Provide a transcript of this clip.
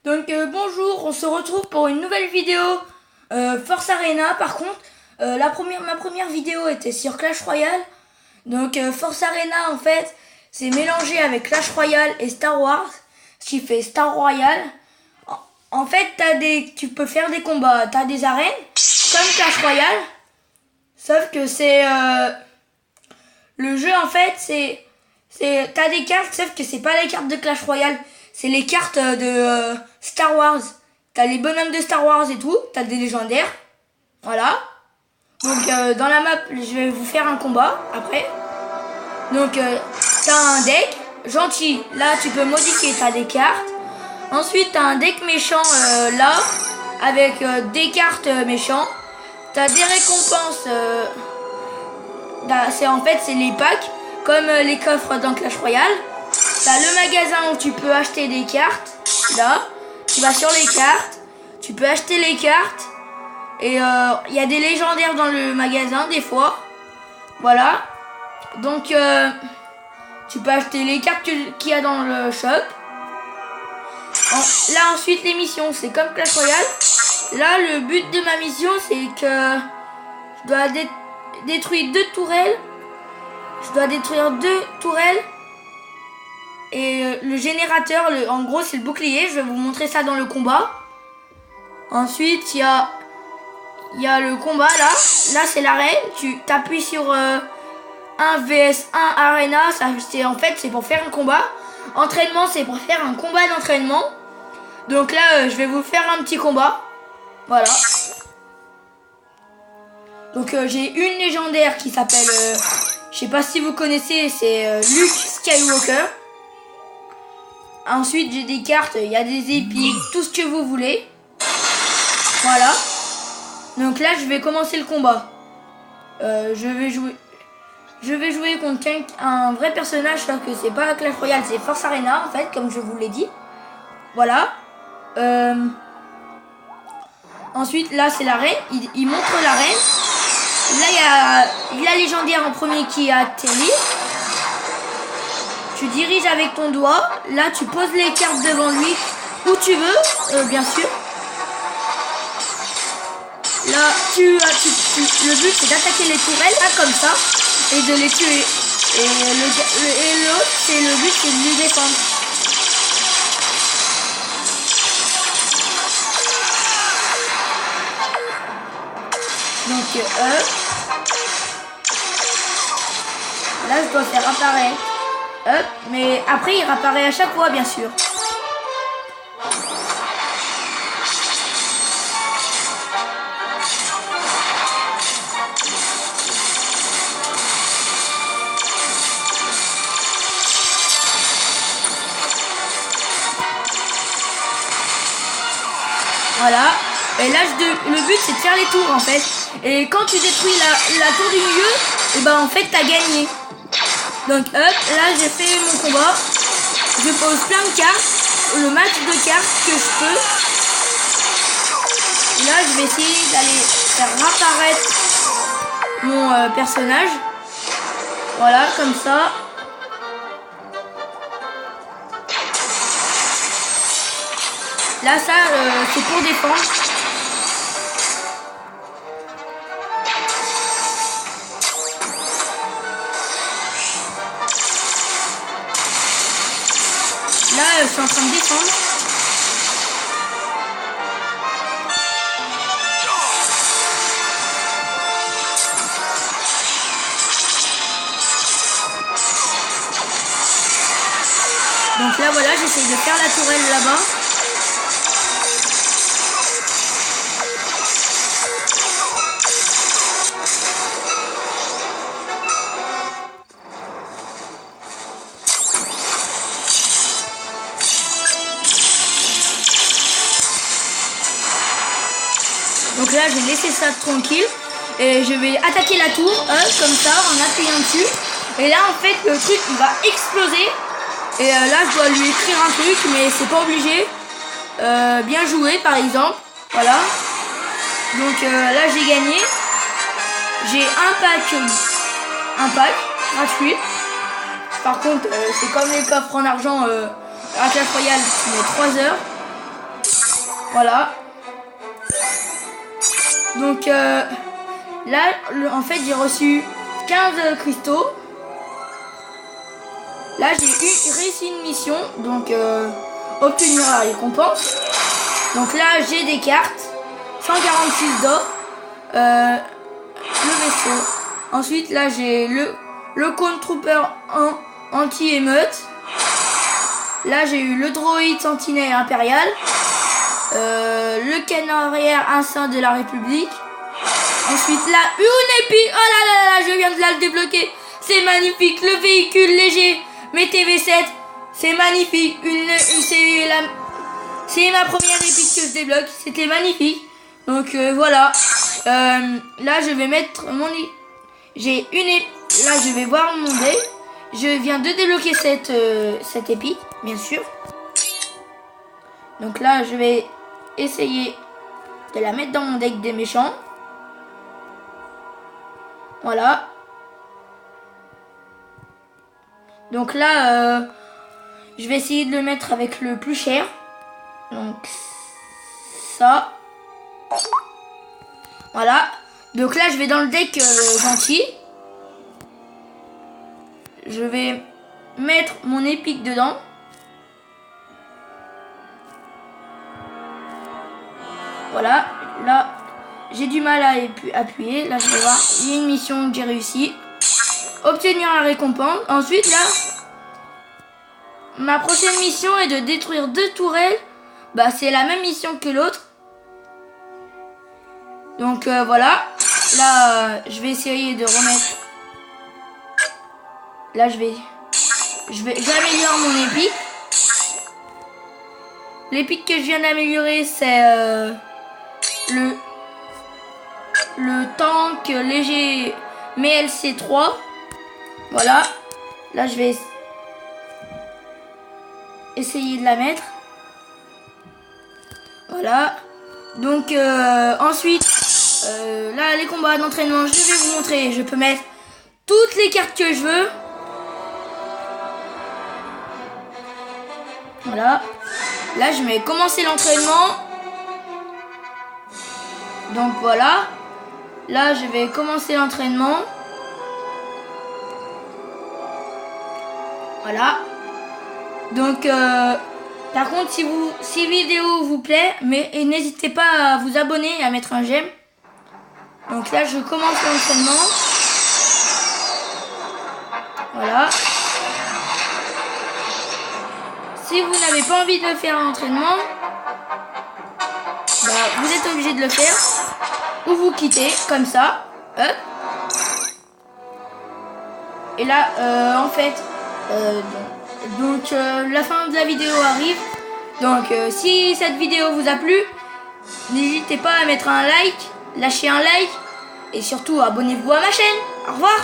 Donc bonjour, on se retrouve pour une nouvelle vidéo Force Arena. Par contre, ma première vidéo était sur Clash Royale. Donc Force Arena en fait, c'est mélangé avec Clash Royale et Star Wars, ce qui fait Star Royale. En fait, tu peux faire des combats, t'as des arènes comme Clash Royale, sauf que c'est le jeu en fait, t'as des cartes, sauf que c'est pas les cartes de Clash Royale. C'est les cartes de Star Wars. T'as les bonhommes de Star Wars et tout. T'as des légendaires. Voilà. Donc dans la map, je vais vous faire un combat après. Donc t'as un deck gentil. Là, tu peux modifier. T'as des cartes. Ensuite, t'as un deck méchant là. Avec des cartes méchants. T'as des récompenses. C'est les packs. Comme les coffres dans Clash Royale. T'as le magasin où tu peux acheter des cartes. Là, tu vas sur les cartes. Tu peux acheter les cartes. Et il y a des légendaires dans le magasin des fois. Voilà. Donc, tu peux acheter les cartes qu'il y a dans le shop. Là, ensuite, les missions, c'est comme Clash Royale. Là, le but de ma mission, c'est que je dois détruire 2 tourelles. Je dois détruire 2 tourelles. Et le générateur, en gros, c'est le bouclier. Je vais vous montrer ça dans le combat. Ensuite, il y a le combat, là. Là, c'est l'arène. Tu t'appuies sur 1 vs 1 Arena. En fait, c'est pour faire un combat. Entraînement, c'est pour faire un combat d'entraînement. Donc là, je vais vous faire un petit combat. Voilà. Donc, j'ai une légendaire qui s'appelle... je sais pas si vous connaissez, c'est Luke Skywalker. Ensuite, j'ai des cartes, il y a des épiques, tout ce que vous voulez. Voilà. Donc là, je vais commencer le combat. Je vais jouer contre un vrai personnage, sauf que c'est pas Clash Royale, c'est Force Arena, en fait, comme je vous l'ai dit. Voilà. Ensuite, là, c'est l'arène. Il montre l'arène. Là, il y a la légendaire en premier qui a atterri. Tu diriges avec ton doigt. Là, tu poses les cartes devant lui où tu veux, bien sûr. Là, le but, c'est d'attaquer les tourelles, là, comme ça, et de les tuer. Et l'autre, le but, c'est de lui défendre. Donc, là, je dois faire apparaître. Hop, mais après il réapparaît à chaque fois, bien sûr. Voilà. Et là, le but c'est de faire les tours en fait. Et quand tu détruis la tour du milieu, et ben en fait t'as gagné. Donc hop, là j'ai fait mon combat. Je pose plein de cartes. Le max de cartes que je peux. Là je vais essayer d'aller faire apparaître mon personnage. Voilà, comme ça. Là ça c'est pour défendre. Là, je suis en train de défendre. Donc là, voilà, j'essaye de faire la tourelle là-bas. Donc là, je vais laisser ça tranquille. Et je vais attaquer la tour, comme ça, en appuyant dessus. Et là, en fait, le truc, il va exploser. Et là, je dois lui écrire un truc, mais c'est pas obligé. Bien joué, par exemple. Voilà. Donc là, j'ai gagné. J'ai un pack gratuit. Par contre, c'est comme les coffres en argent à Clash Royale, tu mets 3 heures. Voilà. Donc là, en fait, j'ai reçu 15 cristaux. Là, j'ai réussi une mission, donc obtenir la récompense. Donc là, j'ai des cartes, 146 d'or, le vaisseau. Ensuite, là, j'ai le Cone Trooper anti-émeute. Là, j'ai eu le droïde sentinelle impérial, le canon arrière instinct de la République. Ensuite, là, une épique. Oh là là là, je viens de la débloquer. C'est magnifique, le véhicule léger. Mes TV7, c'est magnifique. C'est ma première épique que je débloque. C'était magnifique. Donc voilà. Là, je vais mettre mon... J'ai une... Là, je vais voir mon deck. Je viens de débloquer cette épique, bien sûr. Donc là, je vais essayer de la mettre dans mon deck des méchants. Voilà. Donc là, je vais essayer de le mettre avec le plus cher. Donc ça. Voilà. Donc là, je vais dans le deck gentil. Je vais mettre mon épique dedans. Voilà. Là, j'ai du mal à appuyer. Là, je vais voir. Il y a une mission que j'ai réussi. Obtenir la récompense. Ensuite, là, ma prochaine mission est de détruire 2 tourelles. Bah, c'est la même mission que l'autre. Donc, voilà. Là, je vais essayer de remettre... Là, j'améliore mon épique. L'épique que je viens d'améliorer, c'est le tank léger MLC 3. Voilà. Là, je vais essayer de la mettre. Voilà. Donc, ensuite, là, les combats d'entraînement, je vais vous montrer. Je peux mettre toutes les cartes que je veux. Voilà. Là, je vais commencer l'entraînement. Donc, voilà. Là, je vais commencer l'entraînement. Voilà. Donc, par contre, si vidéo vous plaît, n'hésitez pas à vous abonner et à mettre un j'aime. Donc là, je commence l'entraînement. Voilà. Si vous n'avez pas envie de faire l'entraînement, bah, vous êtes obligé de le faire. Ou vous quittez, comme ça. Hop. Et là, en fait, la fin de la vidéo arrive. Donc, si cette vidéo vous a plu, n'hésitez pas à mettre un like, lâcher un like. Et surtout, abonnez-vous à ma chaîne. Au revoir.